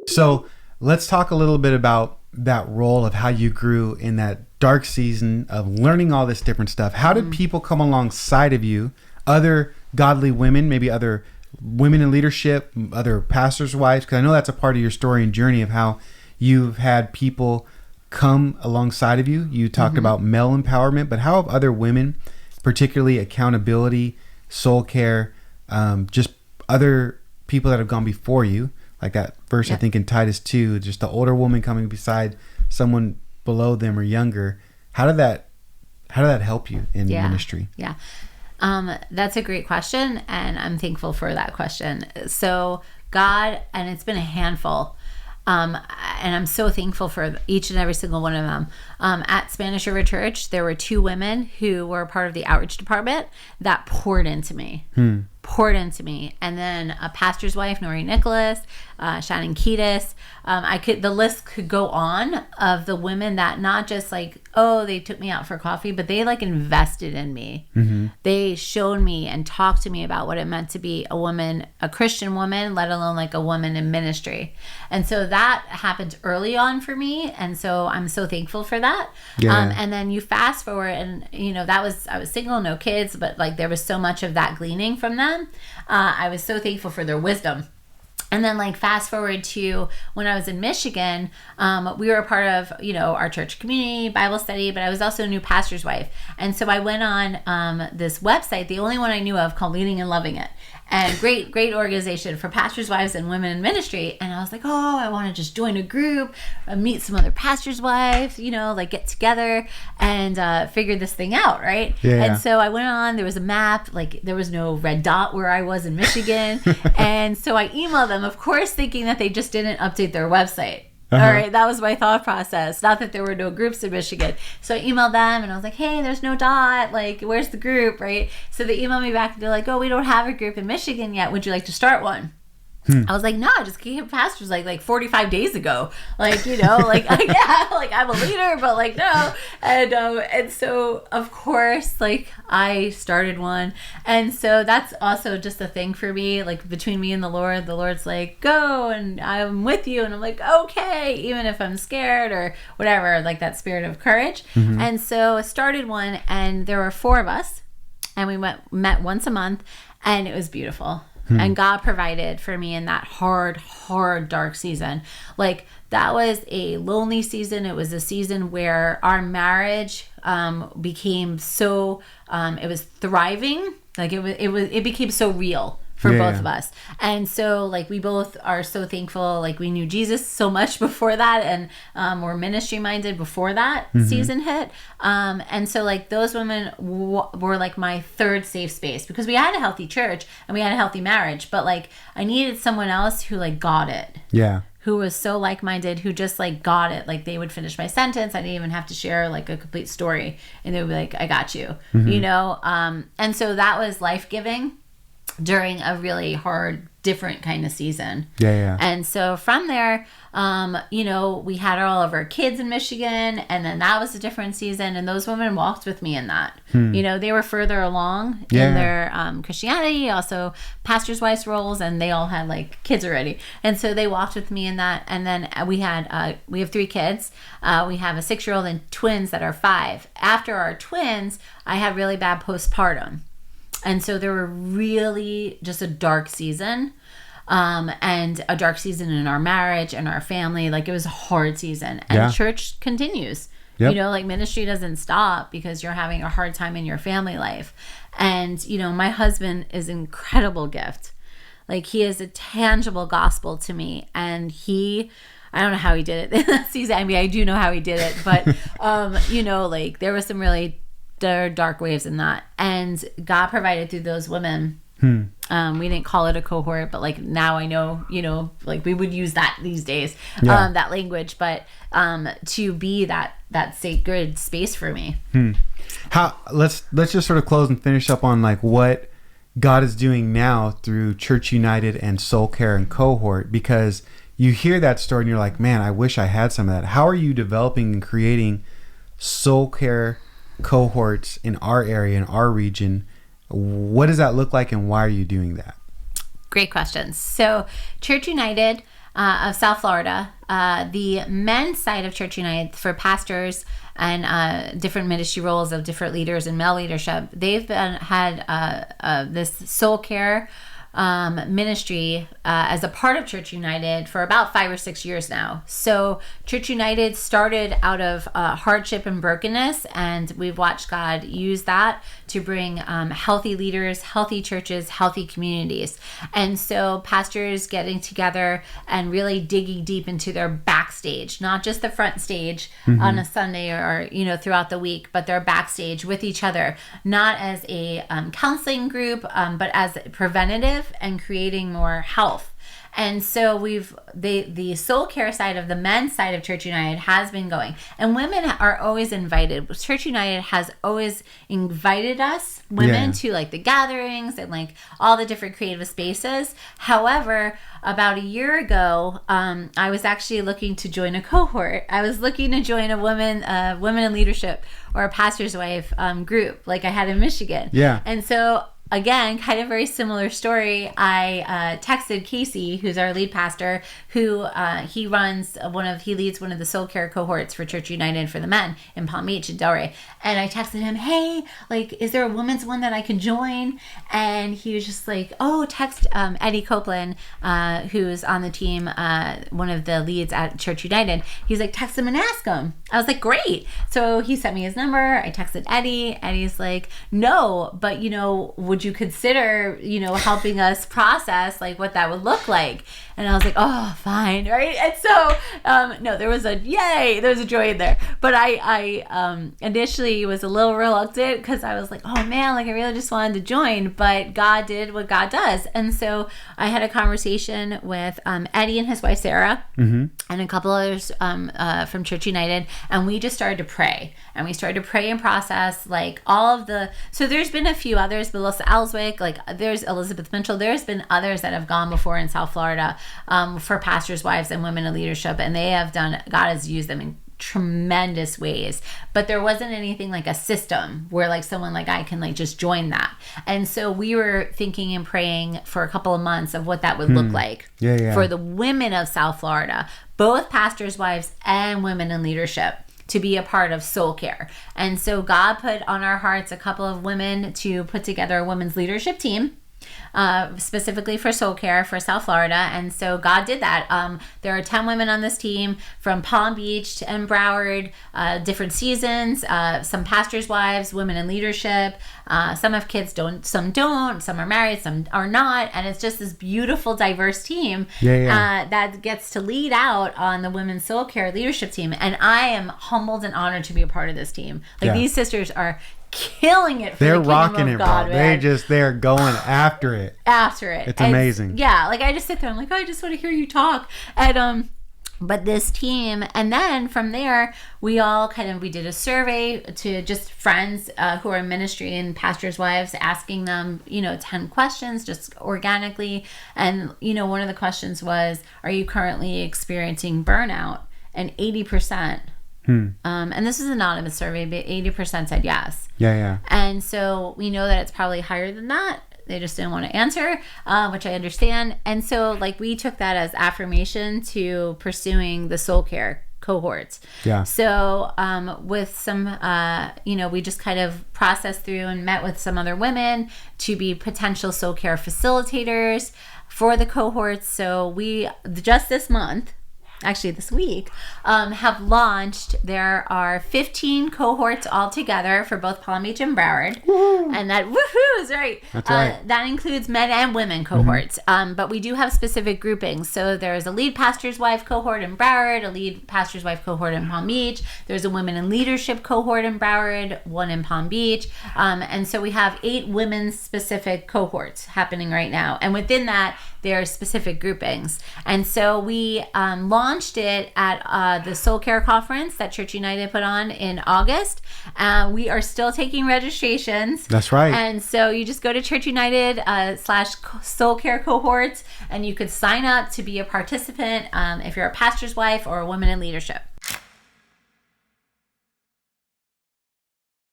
So let's talk a little bit about that role of how you grew in that dark season of learning all this different stuff. How did people come alongside of you, other godly women, maybe other women in leadership, other pastors' wives? Because I know that's a part of your story and journey of how you've had people come alongside of you. You talked about male empowerment, but how have other women, particularly accountability, soul care, just other people that have gone before you, like that verse, I think in Titus 2, just the older woman coming beside someone below them or younger. How did that help you in ministry? Yeah. That's a great question. And I'm thankful for that question. So God, and it's been a handful, and I'm so thankful for each and every single one of them. At Spanish River Church, there were 2 women who were part of the outreach department that poured into me. And then a pastor's wife, Nori Nicholas, Shannon Kiedis. The list could go on of the women that not just like, oh, they took me out for coffee, but they like invested in me. They showed me and talked to me about what it meant to be a woman, a Christian woman, let alone like a woman in ministry. And so that happened early on for me. And so I'm so thankful for that. And then you fast forward and, I was single, no kids, but like there was so much of that gleaning from them. I was so thankful for their wisdom. And then like fast forward to when I was in Michigan, we were a part of, our church community, Bible study, but I was also a new pastor's wife. And so I went on this website, the only one I knew of, called Leading and Loving It. And great organization for pastors' wives and women in ministry. And I was like, oh, I want to just join a group, meet some other pastors' wives, like get together and figure this thing out, right? And so I went on, there was a map, like there was no red dot where I was in Michigan. And so I emailed them, of course, thinking that they just didn't update their website. All right, that was my thought process. Not that there were no groups in Michigan. So I emailed them and I was like, hey, there's no dot. Like, where's the group, right? So they emailed me back and they're like, oh, we don't have a group in Michigan yet. Would you like to start one? I was like, no, I just came pastors like 45 days ago. Like, like, yeah, like I'm a leader, but like, no. And so of course, like I started one. And so that's also just a thing for me, like between me and the Lord's like, go and I'm with you. And I'm like, okay, even if I'm scared or whatever, like that spirit of courage. And so I started one and there were 4 of us and we met once a month and it was beautiful. And God provided for me in that hard, dark season. Like that was a lonely season. It was a season where our marriage became so, it was thriving. Like it became so real for both of us. And so like we both are so thankful. Like we knew Jesus so much before that and were ministry minded before that season hit. And so like those women were like my third safe space because we had a healthy church and we had a healthy marriage, but like I needed someone else who like got it. Who was so like-minded, who just like got it. Like they would finish my sentence. I didn't even have to share like a complete story and they would be like, I got you, and so that was life-giving during a really hard, different kind of season. And so from there, we had all of our kids in Michigan, and then that was a different season. And those women walked with me in that. They were further along in their Christianity, also pastors' wives roles, and they all had like kids already. And so they walked with me in that. And then we have 3 kids. We have a 6-year-old and twins that are 5. After our twins, I had really bad postpartum. And so there were really just a dark season and a dark season in our marriage and our family. Like it was a hard season and church continues, like ministry doesn't stop because you're having a hard time in your family life. And, my husband is an incredible gift. Like he is a tangible gospel to me. And I don't know how he did it in that season. I mean, I do know how he did it, but, like there was some really dark waves in that, and God provided through those women. We didn't call it a cohort, but like now I know, like we would use that these days, that language, but to be that sacred space for me. Let's just sort of close and finish up on like what God is doing now through Church United and Soul Care and Cohort, because you hear that story and you're like, man, I wish I had some of that. How are you developing and creating soul care cohorts in our area, in our region? What does that look like and why are you doing that? Great questions. So Church United of South Florida. The men's side of Church United for pastors and different ministry roles of different leaders and male leadership, they've had this soul care ministry as a part of Church United for about 5 or 6 years now. So Church United started out of hardship and brokenness, and we've watched God use that to bring healthy leaders, healthy churches, healthy communities. And so pastors getting together and really digging deep into their backstage, not just the front stage on a Sunday or throughout the week, but their backstage with each other, not as a counseling group, but as preventative and creating more health. And so the soul care side of the men's side of Church United has been going, and women are always invited. Church United has always invited us women to like the gatherings and like all the different creative spaces. However, about a year ago, I was actually looking to join a cohort. I was looking to join a women in leadership or a pastor's wife group like I had in Michigan. Yeah. And so again, kind of very similar story. I texted Casey, who's our lead pastor, who he leads one of the soul care cohorts for Church United for the men in Palm Beach and Delray. And I texted him, hey, like, is there a women's one that I can join? And he was just like, oh, text Eddie Copeland, who's on the team, one of the leads at Church United. He's like, text him and ask him. I was like, great. So he sent me his number. I texted Eddie. Eddie's like, no, but would you consider, helping us process like what that would look like? And I was like, oh, fine. Right. And so, no, there was a joy in there, but I initially was a little reluctant because I was like, oh man, like I really just wanted to join, but God did what God does. And so I had a conversation with Eddie and his wife, Sarah, and a couple others from Church United. And we just started to pray, and we started to pray and process like all of so there's been a few others, Melissa Ellswick, like there's Elizabeth Mitchell, there's been others that have gone before in South Florida for pastors' wives and women in leadership, and God has used them in tremendous ways, but there wasn't anything like a system where like someone like I can like just join that. And so we were thinking and praying for a couple of months of what that would look like for the women of South Florida, both pastors' wives and women in leadership, to be a part of soul care. And so God put on our hearts a couple of women to put together a women's leadership team, specifically for soul care for South Florida. And so God did that. There are 10 women on this team from Palm Beach and Broward, different seasons, some pastors' wives, women in leadership. Some have kids, some don't, some are married, some are not. And it's just this beautiful, diverse team that gets to lead out on the women's soul care leadership team. And I am humbled and honored to be a part of this team. Like these sisters are killing it for they're the rocking kingdom it, of God, bro. man. They're going after it. It's amazing. Yeah, like I just sit there, I'm like, oh, I just want to hear you talk. And but this team, and then from there we all we did a survey to just friends who are in ministry and pastors' wives, asking them 10 questions just organically. And one of the questions was, are you currently experiencing burnout? And 80%, and this is an anonymous survey, but 80% said yes. And so we know that it's probably higher than that. They just didn't want to answer, which I understand. And so we took that as affirmation to pursuing the soul care cohorts. So with some, we just kind of processed through and met with some other women to be potential soul care facilitators for the cohorts. So we just this month, actually this week, have launched. There are 15 cohorts altogether for both Palm Beach and Broward. Woo-hoo. And that woohoo is right. That's right. That includes men and women cohorts. But we do have specific groupings. So there's a lead pastor's wife cohort in Broward, a lead pastor's wife cohort in Palm Beach. There's a women in leadership cohort in Broward, one in Palm Beach. And so we have 8 women's specific cohorts happening right now. And within that, there are specific groupings. And so we launched it at the Soul Care Conference that Church United put on in August. We are still taking registrations. That's right. And so you just go to Church United / Soul Care Cohorts, and you could sign up to be a participant if you're a pastor's wife or a woman in leadership.